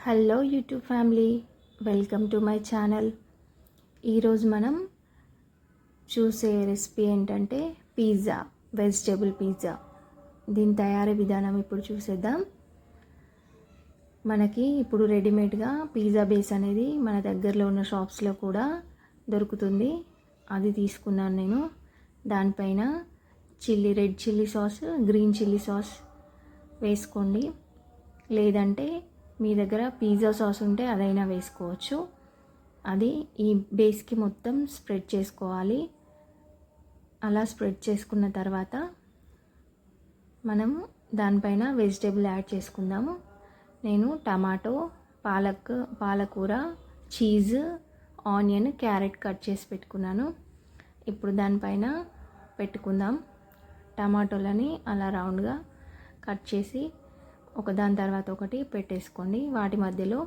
Hello YouTube family, welcome to my channel. ఈరోజు మనం చూసే రెసిపీ ఏంటంటే పిజ్జా, వెజిటేబుల్ పిజ్జా. దీని తయారీ విధానం ఇప్పుడు చూసేద్దాం. మనకి ఇప్పుడు రెడీమేడ్గా పిజ్జా బేస్ అనేది మన దగ్గరలో ఉన్న షాప్స్లో కూడా దొరుకుతుంది. అది తీసుకున్నాను నేను. దానిపైన red chilli sauce, green chilli sauce వేసుకోండి. లేదంటే మీ దగ్గర పిజ్జా సాస్ ఉంటే అదైనా వేసుకోవచ్చు. అది ఈ బేస్కి మొత్తం స్ప్రెడ్ చేసుకోవాలి. అలా స్ప్రెడ్ చేసుకున్న తర్వాత మనం దానిపైన వెజిటేబుల్ యాడ్ చేసుకుందాము. నేను టమాటో, పాలకూర, చీజ్, ఆనియన్, క్యారెట్ కట్ చేసి పెట్టుకున్నాను. ఇప్పుడు దానిపైన పెట్టుకుందాం. టమాటోలని అలా రౌండ్గా కట్ చేసి ఒకదాని తర్వాత ఒకటి పెట్టేసుకోండి. వాటి మధ్యలో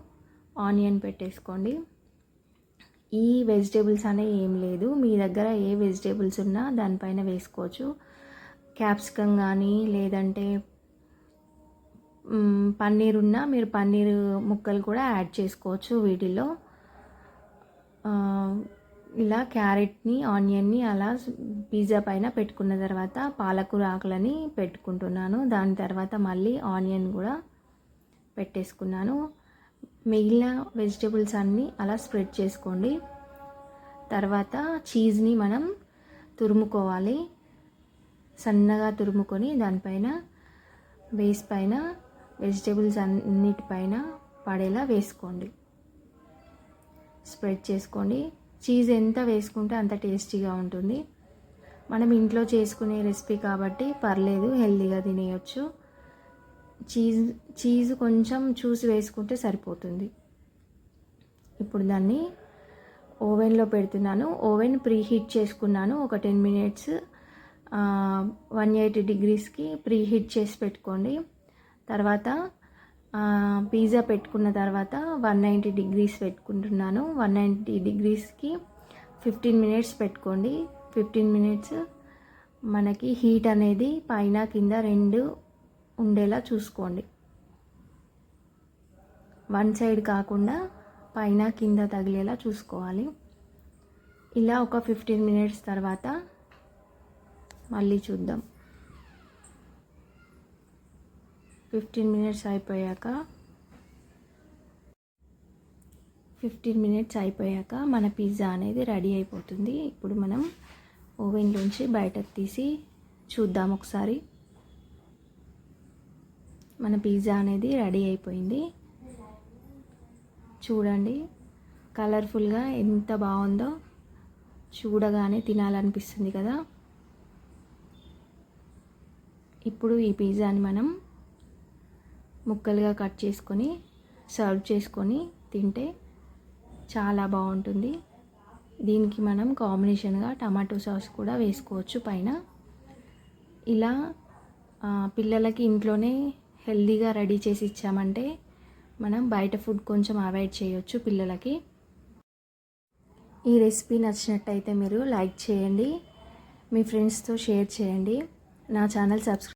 ఆనియన్ పెట్టేసుకోండి. ఈ వెజిటేబుల్స్ అనేవి ఏం లేదు, మీ దగ్గర ఏ వెజిటేబుల్స్ ఉన్నా దానిపైన వేసుకోవచ్చు. క్యాప్సికమ్ కానీ లేదంటే పన్నీర్ ఉన్నా మీరు పన్నీర్ ముక్కలు కూడా యాడ్ చేసుకోవచ్చు వీటిలో. ఇలా క్యారెట్ని, ఆనియన్ని అలా పిజ్జా పైన పెట్టుకున్న తర్వాత పాలకూర ఆకులని పెట్టుకుంటున్నాను. దాని తర్వాత మళ్ళీ ఆనియన్ కూడా పెట్టేసుకున్నాను. మిగిలిన వెజిటేబుల్స్ అన్నీ అలా స్ప్రెడ్ చేసుకోండి. తర్వాత చీజ్ని మనం తురుముకోవాలి. సన్నగా తురుముకొని దానిపైన బేస్ పైన వెజిటేబుల్స్ అన్నిటిపైన పడేలా వేసుకోండి. స్ప్రెడ్ చేసుకోండి. చీజ్ ఎంత వేసుకుంటే అంత టేస్టీగా ఉంటుంది. మనం ఇంట్లో చేసుకునే రెసిపీ కాబట్టి పర్లేదు, హెల్తీగా తినేయచ్చు. చీజ్ కొంచెం చూసి వేసుకుంటే సరిపోతుంది. ఇప్పుడు దాన్ని ఓవెన్లో పెడుతున్నాను. ఓవెన్ ప్రీ హీట్ చేసుకున్నాను. ఒక 10 minutes 180 degreesకి ప్రీ హీట్ చేసి పెట్టుకోండి. తర్వాత పిజ్జా పెట్టుకున్న తర్వాత 190 degrees పెట్టుకుంటున్నాను. 190 degreesకి 15 minutes పెట్టుకోండి. 15 minutes మనకి హీట్ అనేది పైన కింద రెండు ఉండేలా చూసుకోండి. వన్ సైడ్ కాకుండా పైన కింద తగిలేలా చూసుకోవాలి. ఇలా ఒక 15 minutes తర్వాత మళ్ళీ చూద్దాం. 15 minutes అయిపోయాక మన పిజ్జా అనేది రెడీ అయిపోతుంది. ఇప్పుడు మనం ఓవెన్లోంచి బయటకు తీసి చూద్దాం ఒకసారి. మన పిజ్జా అనేది రెడీ అయిపోయింది. చూడండి, కలర్ఫుల్గా ఎంత బాగుందో, చూడగానే తినాలనిపిస్తుంది కదా. ఇప్పుడు ఈ పిజ్జాని మనం ముక్కలుగా కట్ చేసుకొని సర్వ్ చేసుకొని తింటే చాలా బాగుంటుంది. దీనికి మనం కాంబినేషన్గా టమాటో సాస్ కూడా వేసుకోవచ్చు పైన. ఇలా పిల్లలకి ఇంట్లోనే హెల్తీగా రెడీ చేసి ఇచ్చామంటే మనం బయట ఫుడ్ కొంచెం అవాయిడ్ చేయొచ్చు పిల్లలకి. ఈ రెసిపీ నచ్చినట్టయితే మీరు లైక్ చేయండి, మీ ఫ్రెండ్స్తో షేర్ చేయండి. నా ఛానల్ సబ్స్క్రైబ్